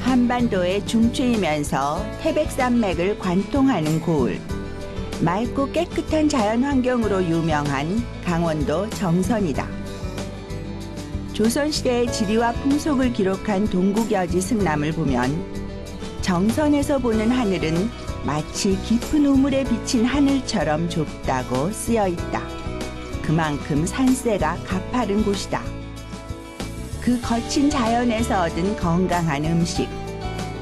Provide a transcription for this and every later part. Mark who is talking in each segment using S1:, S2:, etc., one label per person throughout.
S1: 한반도의 중추이면서 태백산맥을 관통하는 고을. 맑고 깨끗한 자연환경으로 유명한 강원도 정선이다. 조선시대의 지리와 풍속을 기록한 동국여지 승람을 보면 정선에서 보는 하늘은 마치 깊은 우물에 비친 하늘처럼 좁다고 쓰여있다. 그만큼 산세가 가파른 곳이다. 그 거친 자연에서 얻은 건강한 음식,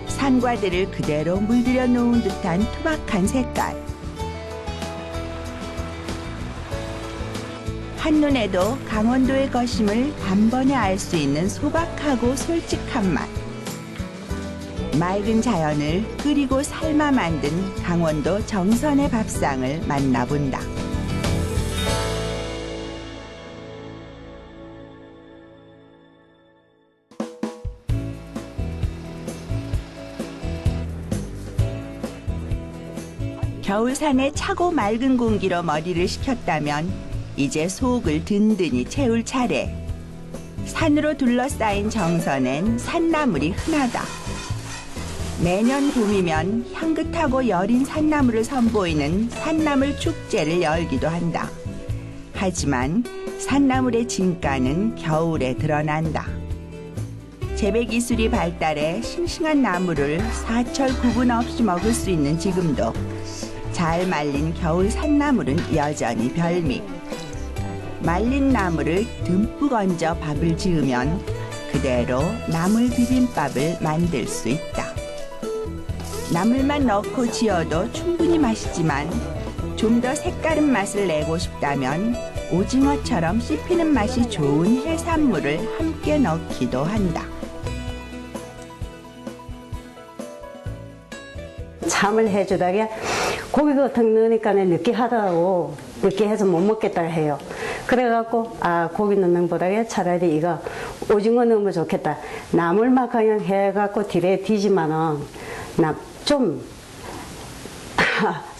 S1: 산과들을 그대로 물들여 놓은 듯한 투박한 색깔. 한눈에도 강원도의 것임을 단번에 알 수 있는 소박하고 솔직한 맛. 맑은 자연을 끓이고 삶아 만든 강원도 정선의 밥상을 만나본다. 겨울산의 차고 맑은 공기로 머리를 식혔다면 이제 속을 든든히 채울 차례. 산으로 둘러싸인 정선엔 산나물이 흔하다. 매년 봄이면 향긋하고 여린 산나물을 선보이는 산나물 축제를 열기도 한다. 하지만 산나물의 진가는 겨울에 드러난다. 재배 기술이 발달해 싱싱한 나물을 사철 구분 없이 먹을 수 있는 지금도 잘 말린 겨울 산나물은 여전히 별미. 말린 나물을 듬뿍 얹어 밥을 지으면 그대로 나물 비빔밥을 만들 수 있다. 나물만 넣고 지어도 충분히 맛있지만 좀 더 색다른 맛을 내고 싶다면 오징어처럼 씹히는 맛이 좋은 해산물을 함께 넣기도 한다.
S2: 참을 해주다가 고기 같은 거 넣으니까 느끼하다고 느끼해서 못 먹겠다 해요. 그래갖고 고기 넣는 것보다 차라리 이거 오징어 넣으면 좋겠다. 나물만 그냥 해갖고 딜에 뒤지만은 좀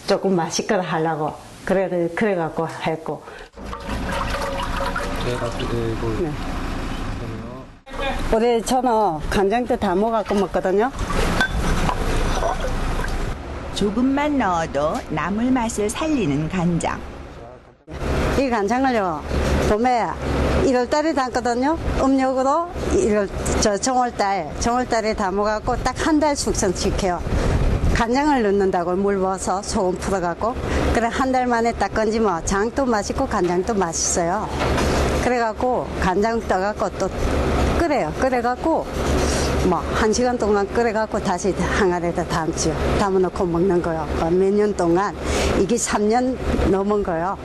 S2: 조금 맛있게 하려고 그래갖고 했고. 네. 올해 저는 간장도 다 먹어갖고 먹거든요.
S1: 조금만 넣어도 나물 맛을 살리는 간장.
S2: 이 간장을요, 봄에 1월달에 담거든요. 음력으로 정월달에 담아갖고 딱 한 달 숙성시켜요. 간장을 넣는다고 물 부어서 소금 풀어갖고 그래 한 달 만에 딱 건지면 장도 맛있고 간장도 맛있어요. 그래갖고 간장 떠갖고 또 끓여요. 끓여갖고 뭐 1시간 동안 끓여갖고 다시 항아리에다 담지요. 담아놓고 먹는 거요. 몇 년 동안 이게 3년 넘은 거요.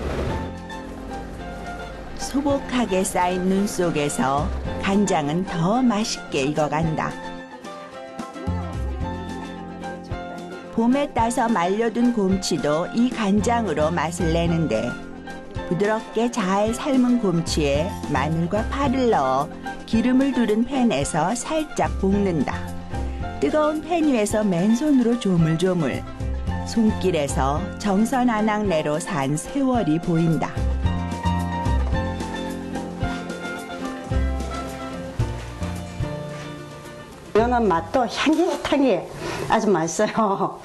S1: 소복하게 쌓인 눈 속에서 간장은 더 맛있게 익어간다. 봄에 따서 말려둔 곰치도 이 간장으로 맛을 내는데 부드럽게 잘 삶은 곰치에 마늘과 파를 넣어 기름을 두른 팬에서 살짝 볶는다. 뜨거운 팬 위에서 맨손으로 조물조물. 손길에서 정선 안악내로 산 세월이 보인다.
S2: 이거는 맛도 향긋하게 아주 맛있어요.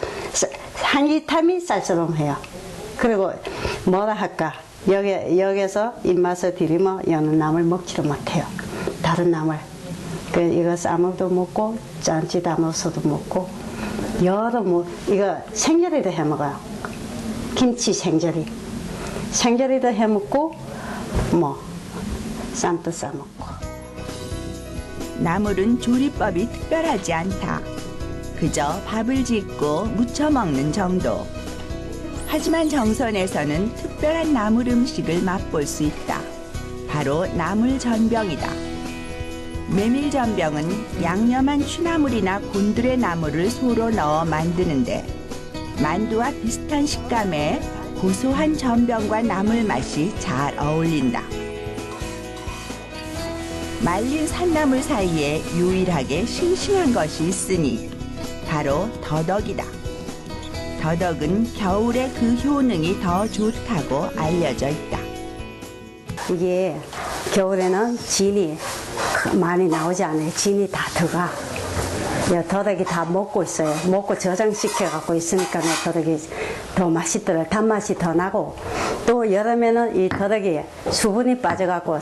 S2: 향긋함이 쌀쌀해요. 그리고 뭐라 할까? 여기서 입맛을 들이면 이거는 나물 먹지를 못해요. 다른 나물. 이거 싸먹도 먹고 짠치 담아서도 먹고 이거 생절이도 해 먹어요. 김치 생절이. 생절이도 해 먹고 쌈도 싸 먹고.
S1: 나물은 조리법이 특별하지 않다. 그저 밥을 짓고 무쳐 먹는 정도. 하지만 정선에서는 특별한 나물 음식을 맛볼 수 있다. 바로 나물전병이다. 메밀전병은 양념한 취나물이나 곤드레 나물을 소로 넣어 만드는데 만두와 비슷한 식감에 고소한 전병과 나물 맛이 잘 어울린다. 말린 산나물 사이에 유일하게 싱싱한 것이 있으니 바로 더덕이다. 더덕은 겨울에 그 효능이 더 좋다고 알려져 있다.
S2: 이게 겨울에는 진이 많이 나오지 않아요. 진이 다 들어가. 더덕이 다 먹고 있어요. 먹고 저장시켜 갖고 있으니까 더덕이 더 맛있더라고요. 단맛이 더 나고, 또 여름에는 이 더덕이 수분이 빠져갖고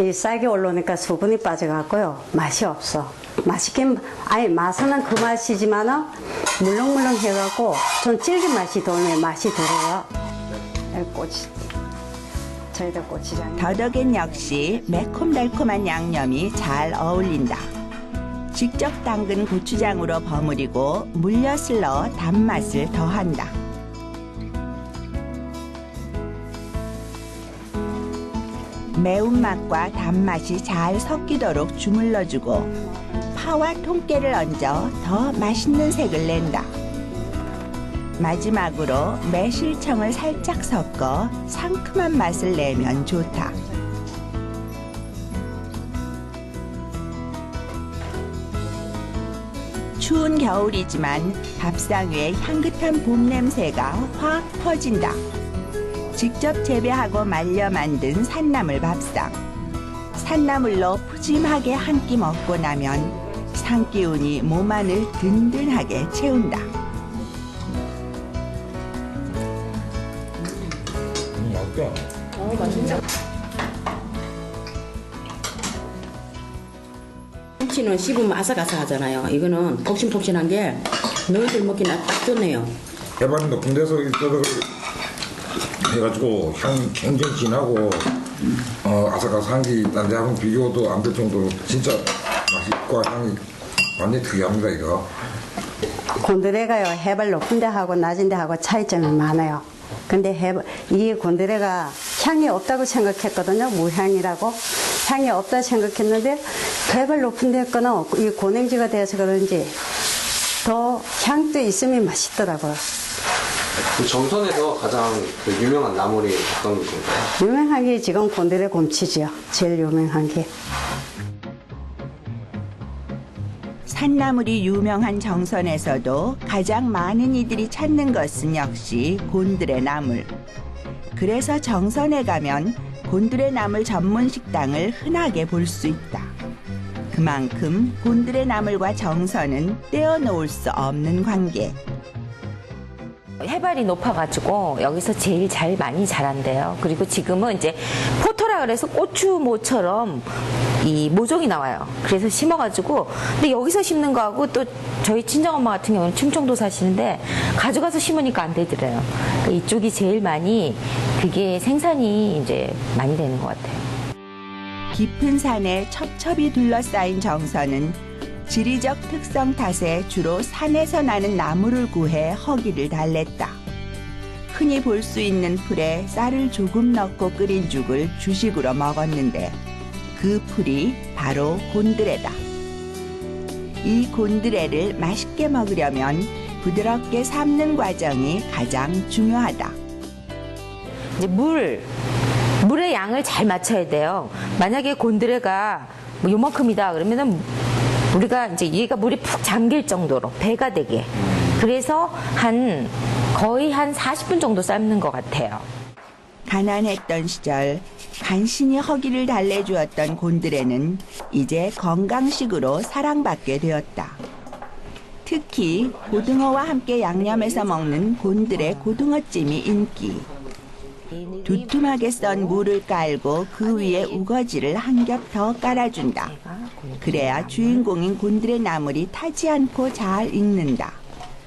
S2: 이 싹이 올라오니까 수분이 빠져갖고요 맛이 없어. 맛있긴 아니 맛은 그 맛이지만은 물렁물렁 해갖고 좀 질긴 맛이 돌면 맛이 들어요. 꽃이 저희들 고추장.
S1: 더덕엔 역시 매콤달콤한 양념이 잘 어울린다. 직접 담근 고추장으로 버무리고 물엿을 넣어 단맛을 더한다. 매운맛과 단맛이 잘 섞이도록 주물러주고 파와 통깨를 얹어 더 맛있는 색을 낸다. 마지막으로 매실청을 살짝 섞어 상큼한 맛을 내면 좋다. 추운 겨울이지만 밥상 위에 향긋한 봄 냄새가 확 퍼진다. 직접 재배하고 말려 만든 산나물 밥상. 산나물로 푸짐하게 한 끼 먹고 나면 산기운이 몸 안을 든든하게 채운다.
S3: 맛있다. 김치는 씹으면 아삭아삭하잖아요. 이거는 폭신폭신한 게 너희들 먹기나 딱 좋네요.
S4: 해발 높은 데서 이거를 해가지고 향이 굉장히 진하고 아삭아삭한 게 딴 데하고 비교도 안 될 정도로 진짜 맛있고 향이 완전히 특이합니다 이거.
S2: 곤드레가요 해발 높은 데하고 낮은 데하고 차이점이 많아요. 근데 이 곤드레가 향이 없다고 생각했거든요. 무향이라고 향이 없다 생각했는데 해발 높은 데 거는 이 고냉지가 돼서 그런지 더 향도 있으면 맛있더라고요.
S5: 그 정선에서 가장 그 유명한 나물이 어떤 건가요?
S2: 유명한 게 지금 곤드레 곰치죠. 제일 유명한 게.
S1: 산나물이 유명한 정선에서도 가장 많은 이들이 찾는 것은 역시 곤드레 나물. 그래서 정선에 가면 곤드레 나물 전문 식당을 흔하게 볼 수 있다. 그만큼 곤드레 나물과 정선은 떼어놓을 수 없는 관계.
S6: 해발이 높아가지고 여기서 제일 잘 많이 자란대요. 그리고 지금은 이제 포터라 그래서 고추모처럼 이 모종이 나와요. 그래서 심어가지고 근데 여기서 심는 거하고 또 저희 친정엄마 같은 경우는 충청도 사시는데 가져가서 심으니까 안 되더래요. 그러니까 이쪽이 제일 많이 그게 생산이 이제 많이 되는 것 같아요.
S1: 깊은 산에 첩첩이 둘러싸인 정선은 지리적 특성 탓에 주로 산에서 나는 나무를 구해 허기를 달랬다. 흔히 볼 수 있는 풀에 쌀을 조금 넣고 끓인 죽을 주식으로 먹었는데 그 풀이 바로 곤드레다. 이 곤드레를 맛있게 먹으려면 부드럽게 삶는 과정이 가장 중요하다.
S6: 이제 물의 양을 잘 맞춰야 돼요. 만약에 곤드레가 뭐 요만큼이다 그러면은 우리가 이제 얘가 물이 푹 잠길 정도로 배가 되게. 그래서 거의 한 40분 정도 삶는 것 같아요.
S1: 가난했던 시절 간신히 허기를 달래주었던 곤드레는 이제 건강식으로 사랑받게 되었다. 특히 고등어와 함께 양념해서 먹는 곤드레 고등어찜이 인기. 두툼하게 썬 물을 깔고 그 위에 우거지를 한 겹 더 깔아준다. 그래야 주인공인 곤드레 나물이 타지 않고 잘 익는다.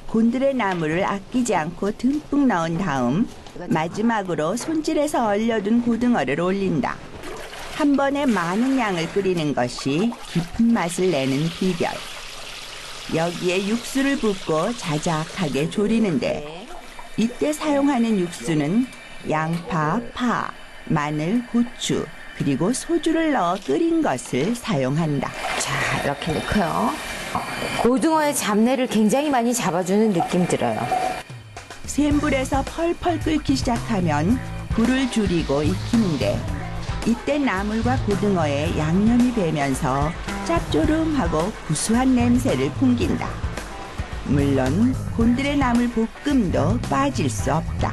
S1: 곤드레 나물을 아끼지 않고 듬뿍 넣은 다음 마지막으로 손질해서 얼려둔 고등어를 올린다. 한 번에 많은 양을 끓이는 것이 깊은 맛을 내는 비결. 여기에 육수를 붓고 자작하게 졸이는데 이때 사용하는 육수는 양파, 파, 마늘, 고추, 그리고 소주를 넣어 끓인 것을 사용한다.
S6: 자, 이렇게 넣고요. 고등어의 잡내를 굉장히 많이 잡아주는 느낌 들어요.
S1: 센 불에서 펄펄 끓기 시작하면 불을 줄이고 익히는데 이때 나물과 고등어에 양념이 배면서 짭조름하고 구수한 냄새를 풍긴다. 물론 곤드레 나물 볶음도 빠질 수 없다.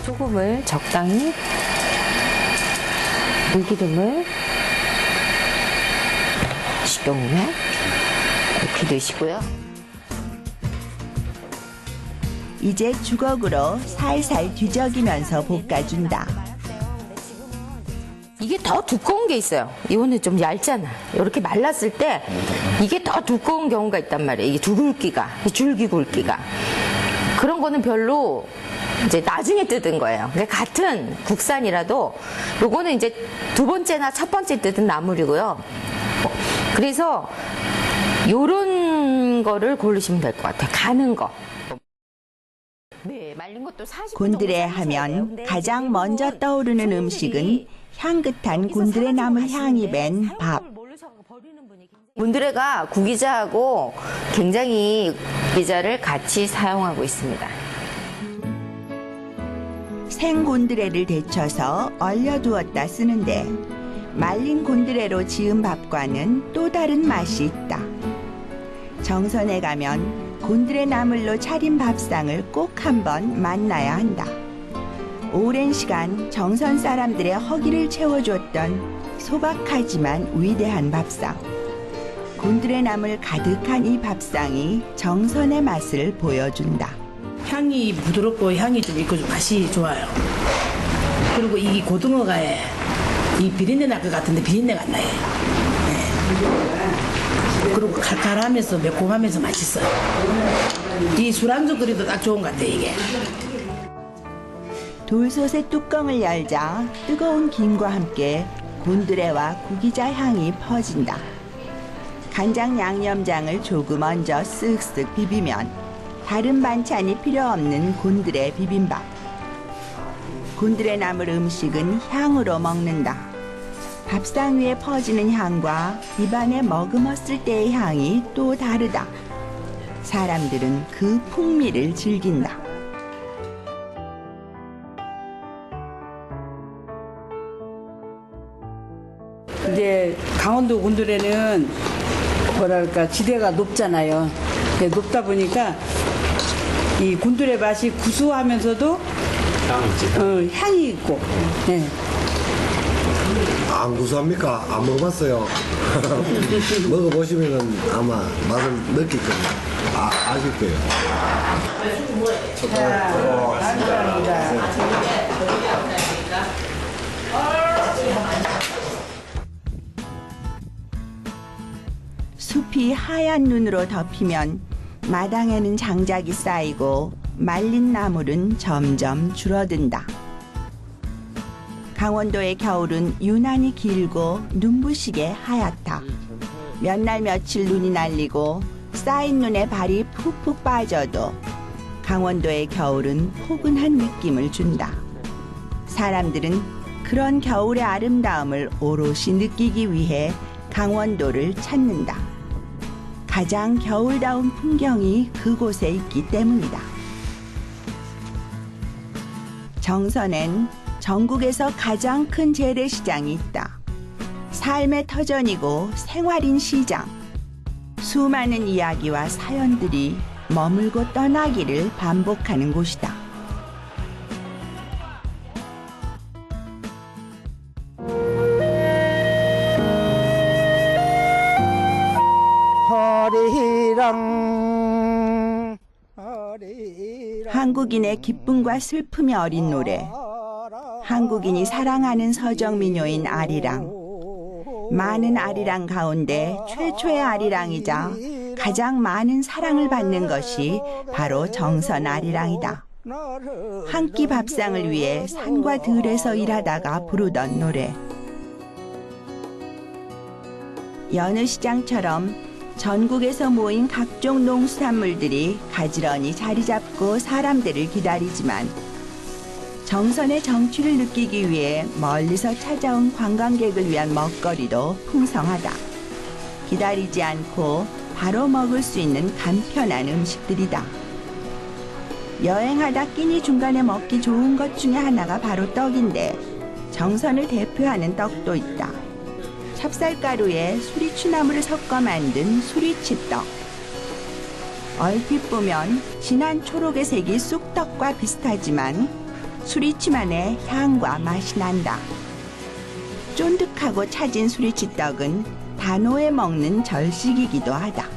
S6: 소금을 적당히, 들기름을 식용유에 이렇게 넣으시고요.
S1: 이제 주걱으로 살살 뒤적이면서 볶아준다.
S6: 이게 더 두꺼운 게 있어요. 이거는 좀 얇잖아. 이렇게 말랐을 때 이게 더 두꺼운 경우가 있단 말이에요. 이게 두 굵기가, 이 줄기 굵기가. 그런 거는 별로 이제 나중에 뜯은 거예요. 그러니까 같은 국산이라도 요거는 이제 두 번째나 첫 번째 뜯은 나물이고요. 그래서 요런 거를 고르시면 될 것 같아요. 가는 거. 네, 말린 것도 40분
S1: 곤드레
S6: 정도 삶으셔야 돼요.
S1: 하면
S6: 근데
S1: 가장
S6: 지금
S1: 먼저 떠오르는
S6: 손님들이
S1: 음식은 향긋한 곤드레 나물 향이 밴 밥.
S6: 곤드레가 구기자하고 굉장히 구기자를 같이 사용하고 있습니다.
S1: 생곤드레를 데쳐서 얼려두었다 쓰는데 말린 곤드레로 지은 밥과는 또 다른 맛이 있다. 정선에 가면 곤드레 나물로 차린 밥상을 꼭 한번 만나야 한다. 오랜 시간 정선 사람들의 허기를 채워줬던 소박하지만 위대한 밥상. 곤드레 나물 가득한 이 밥상이 정선의 맛을 보여준다.
S7: 향이 부드럽고 향이 좀 있고 좀 맛이 좋아요. 그리고 이 고등어가 이 비린내 날 것 같은데 비린내가 안 나요. 네. 그리고 칼칼하면서 매콤하면서 맛있어요. 이 술안주 끓여도 딱 좋은 것 같아요, 이게.
S1: 돌솥의 뚜껑을 열자 뜨거운 김과 함께 곤드레와 구기자 향이 퍼진다. 간장 양념장을 조금 얹어 쓱쓱 비비면 다른 반찬이 필요 없는 곤드레 비빔밥. 곤드레 나물 음식은 향으로 먹는다. 밥상 위에 퍼지는 향과 입안에 머금었을 때의 향이 또 다르다. 사람들은 그 풍미를 즐긴다.
S7: 이제 강원도 곤드레는 뭐랄까 지대가 높잖아요. 높다 보니까 이 곤드레 맛이 구수하면서도 향이 있고. 네.
S8: 안 구수합니까? 안 먹어봤어요. 먹어보시면 아마 맛을 느낄 겁니다. 아실 거예요.
S1: 숲이 하얀 눈으로 덮이면 마당에는 장작이 쌓이고 말린 나물은 점점 줄어든다. 강원도의 겨울은 유난히 길고 눈부시게 하얗다. 몇 날 며칠 눈이 날리고 쌓인 눈에 발이 푹푹 빠져도 강원도의 겨울은 포근한 느낌을 준다. 사람들은 그런 겨울의 아름다움을 오롯이 느끼기 위해 강원도를 찾는다. 가장 겨울다운 풍경이 그곳에 있기 때문이다. 정선엔 전국에서 가장 큰 재래시장이 있다. 삶의 터전이고 생활인 시장. 수많은 이야기와 사연들이 머물고 떠나기를 반복하는 곳이다. 한국인의 기쁨과 슬픔이 어린 노래. 한국인이 사랑하는 서정민요인 아리랑. 많은 아리랑 가운데 최초의 아리랑이자 가장 많은 사랑을 받는 것이 바로 정선 아리랑이다. 한 끼 밥상을 위해 산과 들에서 일하다가 부르던 노래. 여느 시장처럼 전국에서 모인 각종 농수산물들이 가지런히 자리 잡고 사람들을 기다리지만 정선의 정취를 느끼기 위해 멀리서 찾아온 관광객을 위한 먹거리도 풍성하다. 기다리지 않고 바로 먹을 수 있는 간편한 음식들이다. 여행하다 끼니 중간에 먹기 좋은 것 중에 하나가 바로 떡인데 정선을 대표하는 떡도 있다. 찹쌀가루에 수리추나물을 섞어 만든 수리치떡. 얼핏 보면 진한 초록의 색이 쑥떡과 비슷하지만 수리치만의 향과 맛이 난다. 쫀득하고 차진 수리치떡은 단오에 먹는 절식이기도 하다.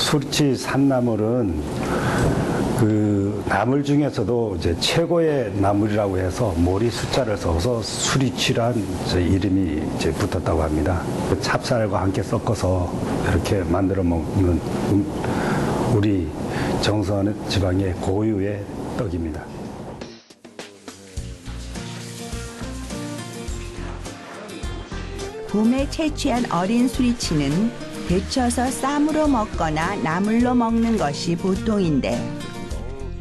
S9: 수리치 산나물은 그 나물 중에서도 이제 최고의 나물이라고 해서 모리 숫자를 써서 수리치란 이름이 이제 붙었다고 합니다. 그 찹쌀과 함께 섞어서 이렇게 만들어 먹는 우리 정선 지방의 고유의 떡입니다.
S1: 봄에 채취한 어린 수리치는 데쳐서 쌈으로 먹거나 나물로 먹는 것이 보통인데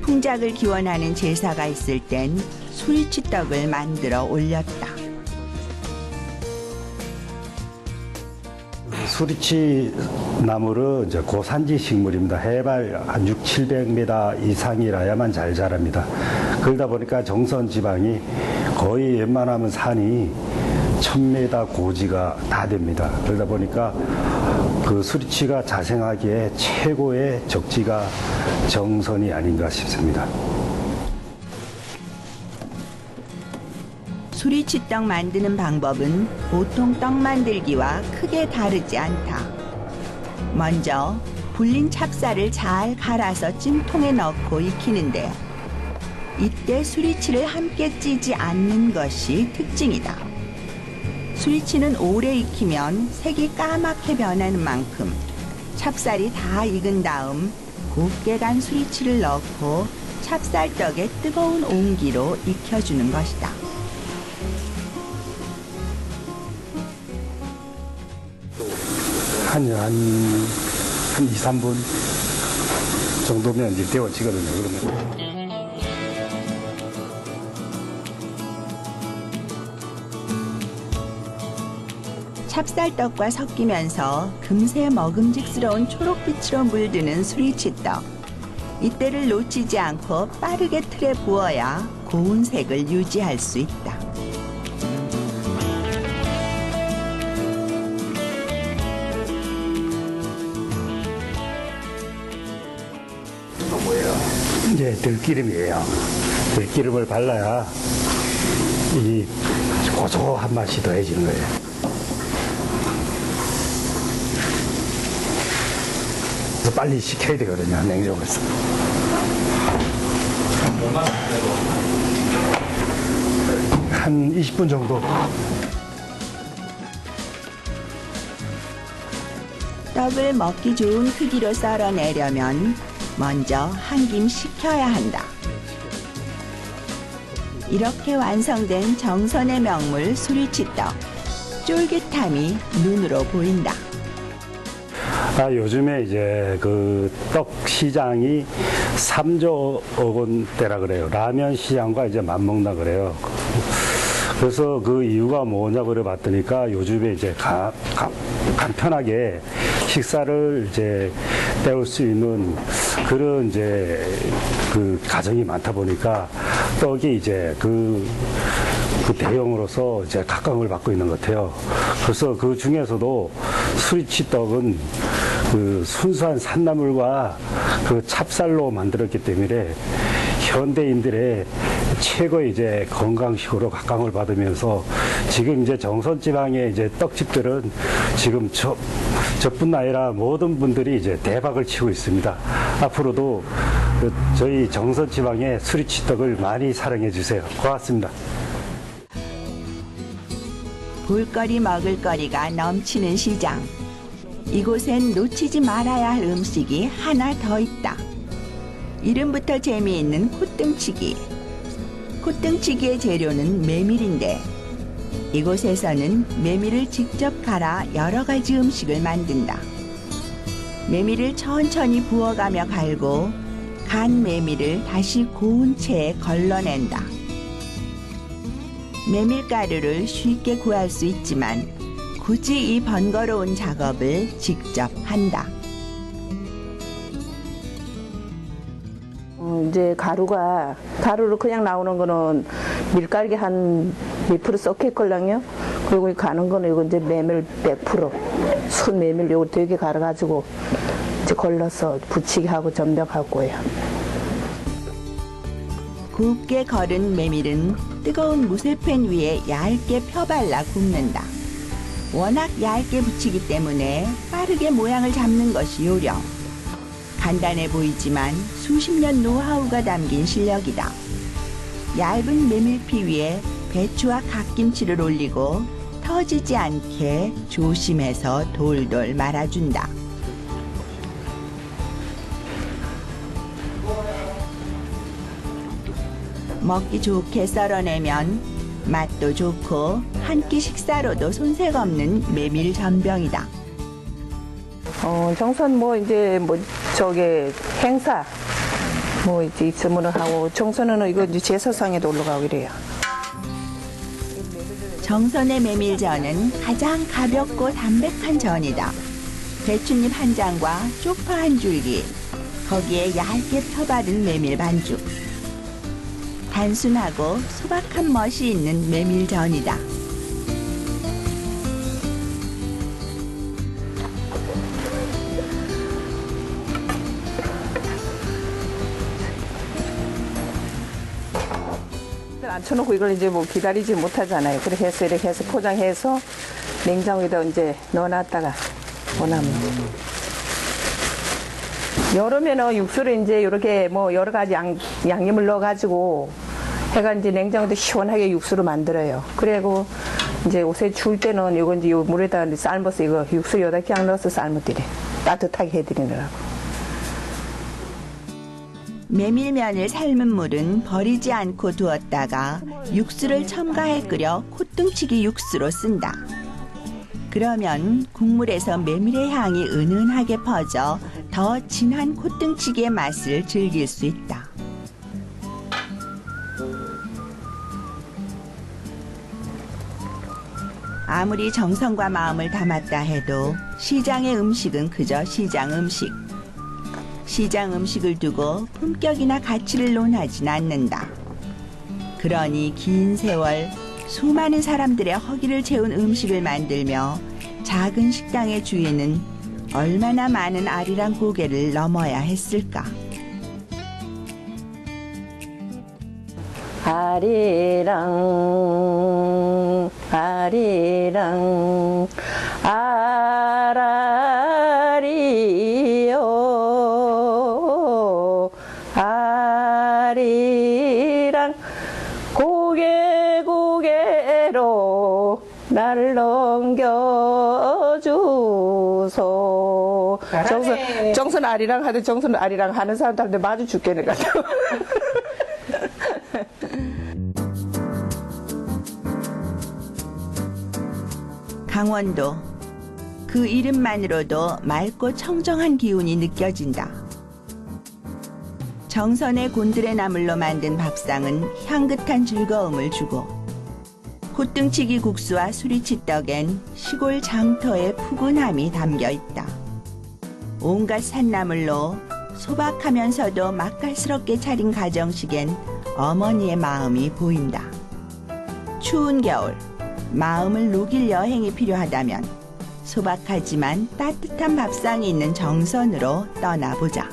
S1: 풍작을 기원하는 제사가 있을 땐 수리치떡을 만들어 올렸다.
S9: 수리치 나물은 이제 고산지 식물입니다. 해발 한 600~700m 이상이라야만 잘 자랍니다. 그러다 보니까 정선 지방이 거의 웬만하면 산이 1000m 고지가 다 됩니다. 그러다 보니까 그 수리치가 자생하기에 최고의 적지가 정선이 아닌가 싶습니다.
S1: 수리치떡 만드는 방법은 보통 떡 만들기와 크게 다르지 않다. 먼저 불린 찹쌀을 잘 갈아서 찜통에 넣고 익히는데 이때 수리치를 함께 찌지 않는 것이 특징이다. 수리치는 오래 익히면 색이 까맣게 변하는 만큼 찹쌀이 다 익은 다음 곱게 간 수리치를 넣고 찹쌀떡에 뜨거운 온기로 익혀주는 것이다.
S9: 한 2~3분 정도면 이제 데워지거든요. 그러면
S1: 찹쌀떡과 섞이면서 금세 먹음직스러운 초록빛으로 물드는 수리치떡. 이때를 놓치지 않고 빠르게 틀에 부어야 고운 색을 유지할 수 있다.
S9: 이제 들기름이에요. 들기름을 발라야 이 고소한 맛이 더해지는 거예요. 그래서 빨리 식혀야 되거든요, 냉장고에서. 한 20분 정도.
S1: 떡을 먹기 좋은 크기로 썰어내려면 먼저 한 김 식혀야 한다. 이렇게 완성된 정선의 명물 수리치떡. 쫄깃함이 눈으로 보인다.
S9: 요즘에 이제 그 떡 시장이 3조 원대라 그래요. 라면 시장과 이제 맞먹나 그래요. 그래서 그 이유가 뭐냐 그래 봤더니까 요즘에 이제 간편하게 식사를 이제 때울 수 있는 그런 이제 그 가정이 많다 보니까 떡이 이제 그 대형으로서 이제 각광을 받고 있는 것 같아요. 그래서 그 중에서도 수리치 떡은 그 순수한 산나물과 그 찹쌀로 만들었기 때문에 현대인들의 최고의 이제 건강식으로 각광을 받으면서 지금 이제 정선 지방의 이제 떡집들은 지금 저뿐 아니라 모든 분들이 이제 대박을 치고 있습니다. 앞으로도 저희 정선 지방의 수리치 떡을 많이 사랑해 주세요. 고맙습니다.
S1: 볼거리 먹을거리가 넘치는 시장. 이곳엔 놓치지 말아야 할 음식이 하나 더 있다. 이름부터 재미있는 콧등치기. 콧등치기의 재료는 메밀인데 이곳에서는 메밀을 직접 갈아 여러 가지 음식을 만든다. 메밀을 천천히 부어가며 갈고 간 메밀을 다시 고운 채에 걸러낸다. 메밀가루를 쉽게 구할 수 있지만 굳이 이 번거로운 작업을 직접 한다.
S10: 이제 가루로 그냥 나오는 거는 밀가루가 한 몇 프로 섞였걸랑요. 그리고 이 가는 거는 이거 이제 메밀 100%, 순 메밀 요거 되게 갈아가지고 이제 걸러서 부치게 하고 전병할 거예요.
S1: 곱게 걸은 메밀은 뜨거운 무쇠팬 위에 얇게 펴발라 굽는다. 워낙 얇게 부치기 때문에 빠르게 모양을 잡는 것이 요령. 간단해 보이지만 수십 년 노하우가 담긴 실력이다. 얇은 메밀피 위에 배추와 갓김치를 올리고 터지지 않게 조심해서 돌돌 말아준다. 먹기 좋게 썰어내면 맛도 좋고 한 끼 식사로도 손색 없는 메밀 전병이다.
S10: 정선 뭐 이제 뭐 저게 행사 뭐 이제 있으면 하고 정선은 이거 이제 제사상에도 올라가고 이래요.
S1: 정선의 메밀전은 가장 가볍고 담백한 전이다. 배춧잎 한 장과 쪽파 한 줄기, 거기에 얇게 펴바른 메밀 반죽. 단순하고 소박한 멋이 있는 메밀전이다.
S10: 앉혀놓고 이걸 이제 뭐 기다리지 못하잖아요. 그렇게 해서 이렇게 해서 포장해서 냉장고에다 이제 넣어놨다가 원하면. 여름에는 육수를 이제 이렇게 뭐 여러 가지 양념을 넣어가지고 해가 이제 냉장고에 시원하게 육수를 만들어요. 그리고 이제 옷에 추울 때는 이거 이제 요 물에다가 이제 삶아서 이거 육수 여다 그냥 넣어서 삶아드려. 따뜻하게 해드리느라고.
S1: 메밀면을 삶은 물은 버리지 않고 두었다가 육수를 첨가해 끓여 콧등치기 육수로 쓴다. 그러면 국물에서 메밀의 향이 은은하게 퍼져 더 진한 콧등치기의 맛을 즐길 수 있다. 아무리 정성과 마음을 담았다 해도 시장의 음식은 그저 시장 음식. 시장 음식을 두고 품격이나 가치를 논하진 않는다. 그러니 긴 세월 수많은 사람들의 허기를 채운 음식을 만들며 작은 식당의 주인은 얼마나 많은 아리랑 고개를 넘어야 했을까.
S10: 아리랑 아리랑 아라리요 아리랑 고개 고개로 나를 넘겨주소. 정선 아리랑 하듯 정선 아리랑 하는 사람들한테 마주 죽겠네 가지고.
S1: 강원도, 그 이름만으로도 맑고 청정한 기운이 느껴진다. 정선의 곤드레 나물로 만든 밥상은 향긋한 즐거움을 주고 콧등치기 국수와 수리치떡엔 시골 장터의 푸근함이 담겨있다. 온갖 산나물로 소박하면서도 맛깔스럽게 차린 가정식엔 어머니의 마음이 보인다. 추운 겨울 마음을 녹일 여행이 필요하다면 소박하지만 따뜻한 밥상이 있는 정선으로 떠나보자.